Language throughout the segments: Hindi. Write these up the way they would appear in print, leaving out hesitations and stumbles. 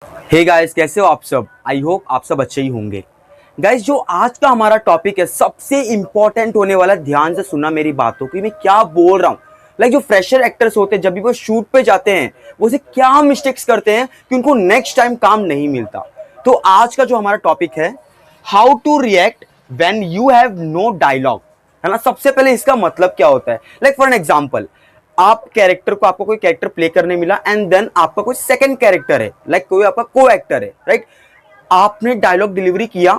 हे गाइस, कैसे हो आप सब। आई होप आप सब अच्छे ही होंगे। गाइस, जो आज का हमारा टॉपिक है सबसे इंपॉर्टेंट होने वाला। ध्यान से सुनना मेरी बातों की, मैं क्या बोल रहा हूँ। लाइक जो फ्रेशर एक्टर्स होते हैं, जब भी वो शूट पे जाते हैं, वो उसे क्या मिस्टेक्स करते हैं कि उनको नेक्स्ट टाइम काम नहीं मिलता। तो आज का जो हमारा टॉपिक है, how to react when you have no dialogue, है ना। सबसे पहले इसका मतलब क्या होता है। लाइक फॉर एन एग्जाम्पल, आप कैरेक्टर को, आपको कोई कैरेक्टर प्ले करने मिला एंड देन आपका कोई सेकंड कैरेक्टर है, लाइक कोई आपका को एक्टर है, राइट। आपने डायलॉग डिलीवरी किया,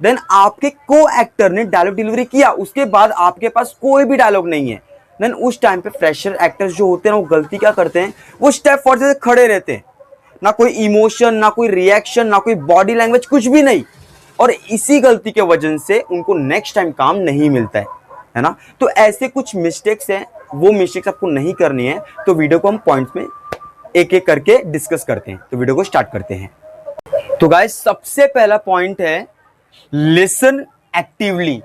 देन आपके को एक्टर ने डायलॉग डिलीवरी किया, उसके बाद आपके पास कोई भी डायलॉग नहीं है। देन उस टाइम पे फ्रेशर एक्टर्स जो होते हैं वो गलती क्या करते हैं, वो स्टेप फॉर से खड़े रहते हैं। ना कोई इमोशन, ना कोई रिएक्शन, ना कोई बॉडी लैंग्वेज, कुछ भी नहीं। और इसी गलती के वजह से उनको नेक्स्ट टाइम काम नहीं मिलता है ना। तो ऐसे कुछ मिस्टेक्स हैं, वो मिस्टेक्स आपको नहीं करनी है। तो वीडियो को हम पॉइंट्स में एक एक करके डिस्कस करते हैं। तो वीडियो को स्टार्ट करते हैं। तो गाइस, सबसे पहला पॉइंट है लिसन एक्टिवली,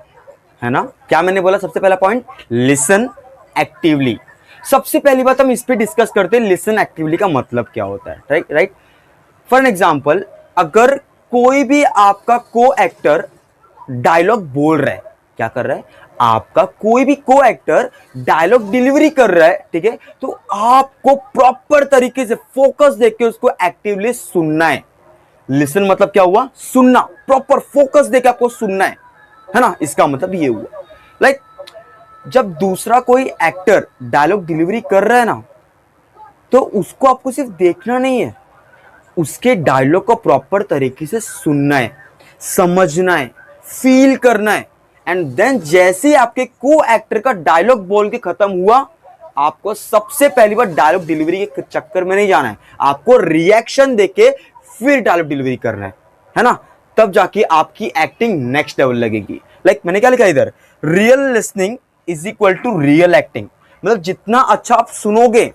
है ना। क्या मैंने बोला? सबसे पहला पॉइंट लिसन एक्टिवली। सबसे पहली बात हम इस पे डिस्कस करते हैं, लिसन एक्टिवली का मतलब क्या होता है, right right. For an example, अगर कोई भी आपका को एक्टर डायलॉग बोल रहा है, क्या कर रहा है, आपका कोई भी को एक्टर डायलॉग डिलीवरी कर रहा है, ठीक है, तो आपको प्रॉपर तरीके से फोकस देके उसको एक्टिवली सुनना है। लिसन मतलब क्या हुआ? सुनना। प्रॉपर फोकस देके आपको सुनना है ना। इसका मतलब ये हुआ, लाइक जब दूसरा कोई एक्टर डायलॉग डिलीवरी कर रहा है ना, तो उसको आपको सिर्फ देखना नहीं है, उसके डायलॉग को प्रॉपर तरीके से सुनना है, समझना है, फील करना है। एंड देन जैसे ही आपके को एक्टर का डायलॉग बोल के खत्म हुआ, आपको सबसे पहली बार डायलॉग डिलीवरी के चक्कर में नहीं जाना है, आपको रिएक्शन देके फिर डायलॉग डिलीवरी करना है ना। तब जाके आपकी एक्टिंग नेक्स्ट लेवल लगेगी। लाइक मैंने क्या लिखा इधर, real listening is equal to real acting. मतलब जितना अच्छा आप सुनोगे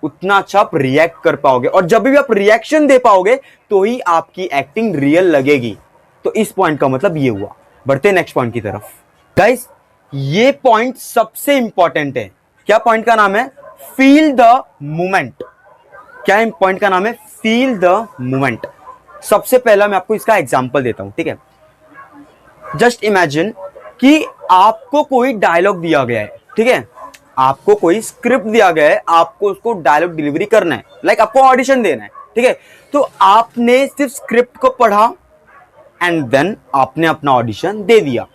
उतना अच्छा आप रिएक्ट कर पाओगे, और जब भी आप रिएक्शन दे पाओगे तो ही आपकी एक्टिंग रियल लगेगी। तो इस पॉइंट का मतलब ये हुआ। बढ़ते नेक्स्ट पॉइंट की तरफ। गाइस, ये पॉइंट सबसे इंपॉर्टेंट है। क्या पॉइंट का नाम है? Feel the moment. क्या पॉइंट का नाम है? Feel the moment. सबसे पहला मैं आपको इसका एग्जांपल देता हूं, ठीक है। जस्ट इमेजिन कि आपको कोई डायलॉग दिया गया है, ठीक है, आपको कोई स्क्रिप्ट दिया गया है, आपको उसको डायलॉग डिलीवरी करना है, लाइक आपको ऑडिशन देना है, ठीक है। तो आपने सिर्फ स्क्रिप्ट को पढ़ा एंड देन आपने अपना ऑडिशन दे दिया।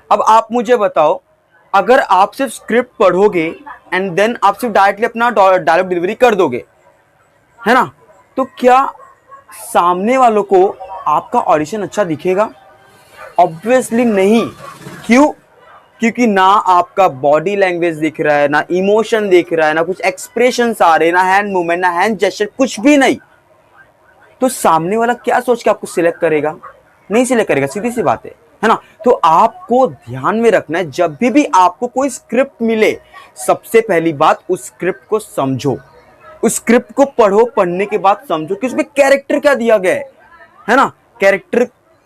अब आप मुझे बताओ, अगर आप सिर्फ स्क्रिप्ट पढ़ोगे एंड देन आप सिर्फ डायरेक्टली अपना डायलॉग डिलीवरी कर दोगे, है ना, तो क्या सामने वालों को आपका ऑडिशन अच्छा दिखेगा? ऑब्वियसली नहीं। क्यों? क्योंकि ना आपका बॉडी लैंग्वेज दिख रहा है, ना इमोशन दिख रहा है, ना कुछ एक्सप्रेशंस आ रहे हैं, ना हैंड मूवमेंट, ना हैंड जेस्चर, कुछ भी नहीं। तो सामने वाला क्या सोच के आपको सिलेक्ट करेगा? नहीं सिलेक्ट करेगा, सीधी सी बात है ना। तो आपको ध्यान में रखना है, जब भी आपको कोई स्क्रिप्ट मिले, सबसे पहली बात उस स्क्रिप्ट को समझो, उस स्क्रिप्ट को पढ़ो, पढ़ने के बाद समझो कि उसमें कैरेक्टर क्या दिया गया है ना। कैरेक्टर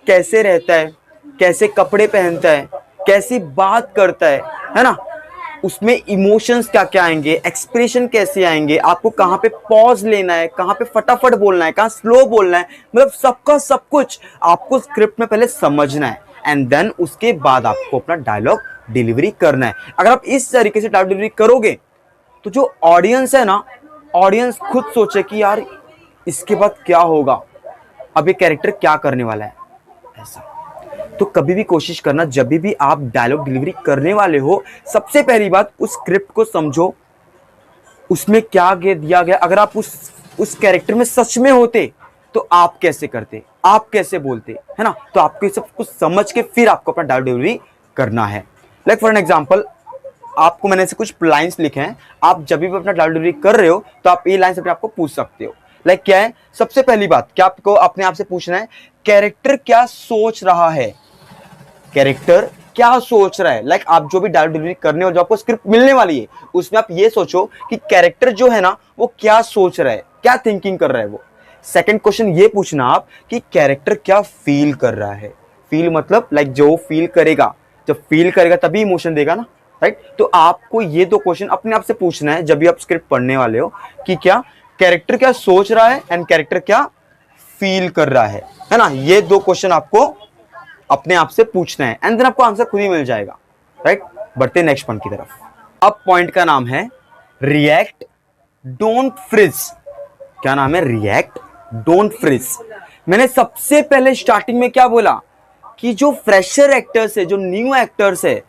कैसे रहता है, कैसे कपड़े पहनता है, कैसी बात करता है ना। उसमें इमोशंस क्या क्या आएंगे, एक्सप्रेशन कैसे आएंगे, आपको कहाँ पे पॉज लेना है, कहाँ पे फटाफट बोलना है, कहाँ स्लो बोलना है, मतलब सबका सब कुछ आपको स्क्रिप्ट में पहले समझना है। एंड देन उसके बाद आपको अपना डायलॉग डिलीवरी करना है। अगर आप इस तरीके से डायलॉग डिलीवरी करोगे तो जो ऑडियंस है ना, ऑडियंस खुद सोचे कि यार इसके बाद क्या होगा, अब ये कैरेक्टर क्या करने वाला है, ऐसा। तो कभी भी कोशिश करना, जब भी आप डायलॉग डिलीवरी करने वाले हो, सबसे पहली बात उस स्क्रिप्ट को समझो, उसमें क्या दिया गया। अगर आप उस कैरेक्टर में सच में होते तो आप कैसे करते, आप कैसे बोलते, है ना। तो आपको ये सब कुछ समझ के फिर आपको अपना डायलॉग डिलीवरी करना है। लाइक फॉर एन एग्जाम्पल, आपको मैंने ऐसे कुछ लाइंस लिखे हैं, आप जब भी अपना डायलॉग डिलीवरी कर रहे हो तो आप ये लाइंस अपने आपको पूछ सकते हो। लाइक क्या है? सबसे पहली बात क्या आपको अपने आप से पूछना है, कैरेक्टर क्या सोच रहा है, कैरेक्टर क्या सोच रहा है। लाइक आप जो भी डायलॉग डिलीवरी करने हो, जो आपको स्क्रिप्ट मिलने वाली है, उसमें आप ये सोचो कि कैरेक्टर जो है ना वो क्या सोच रहा है, क्या थिंकिंग कर रहा है वो। सेकंड क्वेश्चन ये पूछना आप कि कैरेक्टर क्या फील कर रहा है। फील मतलब लाइक जो फील करेगा, जब फील करेगा तभी इमोशन देगा ना, राइट। तो आपको ये दो क्वेश्चन अपने आप से पूछना है जब भी आप स्क्रिप्ट पढ़ने वाले हो, कि क्या कैरेक्टर क्या सोच रहा है एंड कैरेक्टर क्या फील कर रहा है ना? ये दो क्वेश्चन आपको अपने आप से पूछना है एंड देन आपको आंसर खुद ही मिल जाएगा, राइट? बढ़ते नेक्स्ट पॉइंट की तरफ। अब पॉइंट का नाम है रिएक्ट डोंट फ्रीज। क्या नाम है? React don't freeze. मैंने सबसे पहले स्टार्टिंग में क्या बोला कि जो फ्रेशर एक्टर्स है, जो न्यू एक्टर्स है,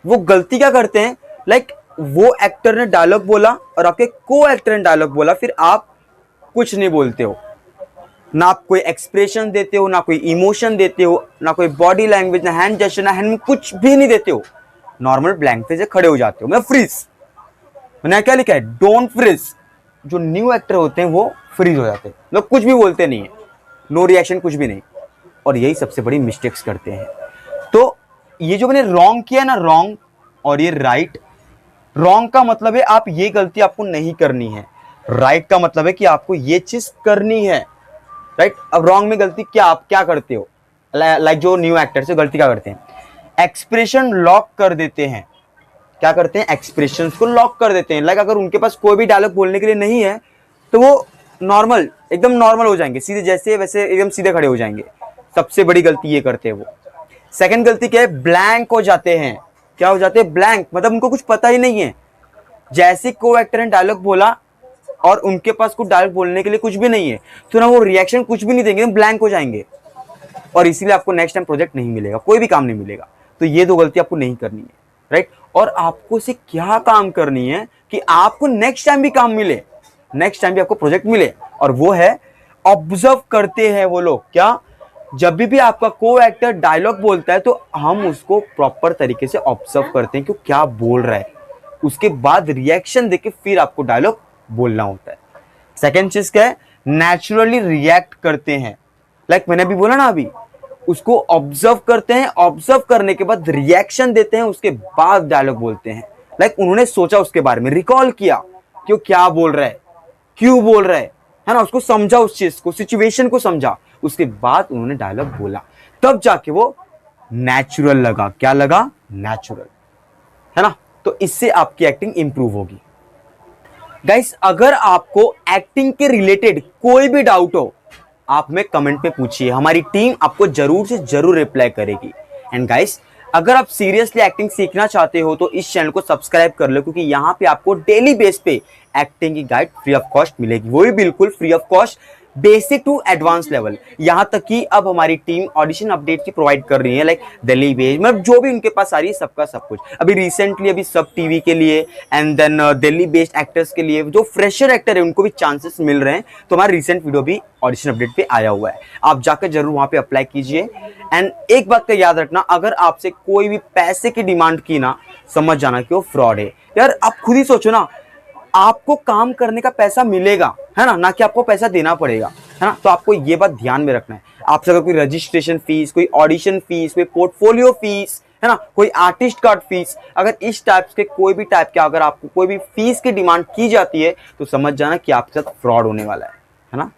वो गलती क्या करते हैं, लाइक वो एक्टर ने डायलॉग बोला और आपके को एक्टर ने डायलॉग बोला, फिर आप कुछ नहीं बोलते हो, ना आप कोई एक्सप्रेशन देते हो, ना कोई इमोशन देते हो, ना कोई बॉडी लैंग्वेज, ना हैंड जेस्चर, ना हैंड, कुछ भी नहीं देते हो, नॉर्मल ब्लैंक फेस से खड़े हो जाते हो। मैं फ्रीज, मैंने क्या लिखा है? Don't freeze. जो न्यू एक्टर होते हैं वो फ्रीज हो जाते हैं, लोग कुछ भी बोलते नहीं है, नो रिएक्शन, कुछ भी नहीं, और यही सबसे बड़ी मिस्टेक्स करते हैं। तो ये जो मैंने रॉन्ग किया ना, रॉन्ग, और ये राइट। रॉन्ग का मतलब है आप ये गलती आपको नहीं करनी है, राइट का मतलब है कि आपको ये चीज करनी है, राइट? अब रॉन्ग में गलती क्या, आप क्या करते हो? लाइक जो न्यू एक्टर्स है गलती क्या करते हैं? एक्सप्रेशन लॉक कर देते हैं। क्या करते हैं? एक्सप्रेशन को लॉक कर देते हैं। लाइक अगर उनके पास कोई भी डायलॉग बोलने के लिए नहीं है तो वो नॉर्मल, एकदम नॉर्मल हो जाएंगे, सीधे जैसे वैसे एकदम सीधे खड़े हो जाएंगे। सबसे बड़ी गलती ये करते हैं वो। सेकंड गलती क्या है? ब्लैंक हो जाते हैं। क्या हो जाते हैं? ब्लैंक, मतलब उनको कुछ पता ही नहीं है। जैसे को एक्टर ने डायलॉग बोला और उनके पास कुछ डायलॉग बोलने के लिए कुछ भी नहीं है, तो ना वो रिएक्शन कुछ भी नहीं देंगे, ब्लैंक हो जाएंगे, और इसीलिए आपको नेक्स्ट टाइम प्रोजेक्ट नहीं मिलेगा, कोई भी काम नहीं मिलेगा। तो ये दो गलती आपको नहीं करनी है, राइट? और आपको से क्या काम करनी है कि आपको नेक्स्ट टाइम भी काम मिले, नेक्स्ट टाइम भी आपको प्रोजेक्ट मिले, और वो है ऑब्जर्व करते हैं वो लोग। क्या? जब भी आपका को एक्टर डायलॉग बोलता है तो हम उसको प्रॉपर तरीके से ऑब्जर्व करते हैं कि क्या बोल रहा है, उसके बाद रिएक्शन देके फिर आपको डायलॉग बोलना होता है। सेकेंड चीज क्या है? नेचुरली रिएक्ट करते हैं। लाइक मैंने अभी बोला ना, अभी उसको ऑब्जर्व करते हैं, ऑब्जर्व करने के बाद रिएक्शन देते हैं, उसके बाद डायलॉग बोलते हैं। लाइक उन्होंने सोचा, उसके बारे में रिकॉल किया कि वो क्या बोल रहा है, क्यों बोल रहा है ना? उसको समझा, उस चीज को, सिचुएशन को समझा, उसके बाद उन्होंने डायलॉग बोला, तब जाके वो नेचुरल लगा। क्या लगा? नेचुरल, है ना? तो इससे आपकी एक्टिंग इंप्रूव होगी। गाइस, अगर आपको एक्टिंग के रिलेटेड कोई भी डाउट हो, आप में कमेंट पे पूछिए, हमारी टीम आपको जरूर से जरूर रिप्लाई करेगी। एंड गाइस, अगर आप सीरियसली एक्टिंग सीखना चाहते हो तो इस चैनल को सब्सक्राइब कर लो, क्योंकि यहाँ पे आपको डेली बेस पे एक्टिंग की गाइड फ्री ऑफ कॉस्ट मिलेगी, वो भी बिल्कुल free of cost, basic to advance level. यहाँ तक कि अब हमारी टीम ऑडिशन अपडेट की प्रोवाइड कर रही है, लाइक दिल्ली बेस, मतलब जो भी उनके पास आ रही है सबका सब कुछ। अभी रिसेंटली अभी सब टीवी के लिए and then Delhi based actors के लिए जो फ्रेशर एक्टर है उनको भी चांसेस मिल रहे हैं, तो हमारा रिसेंट वीडियो भी ऑडिशन अपडेट पे आया हुआ है, आप जाकर जरूर वहां पे अप्लाई कीजिए। एंड एक बात का याद रखना, अगर आपसे कोई भी पैसे की डिमांड की ना, समझ जाना कि वो फ्रॉड है। यार आप खुद ही सोचो ना, आपको काम करने का पैसा मिलेगा, है ना कि आपको पैसा देना पड़ेगा, है ना? तो आपको ये बात ध्यान में रखना है। आपसे अगर कोई रजिस्ट्रेशन फीस, कोई ऑडिशन फीस, कोई पोर्टफोलियो फीस, है ना, कोई आर्टिस्ट कार्ड फीस, अगर इस टाइप के कोई भी टाइप के अगर आपको कोई भी फीस की डिमांड की जाती है तो समझ जाना कि आपके साथ फ्रॉड होने वाला है ना?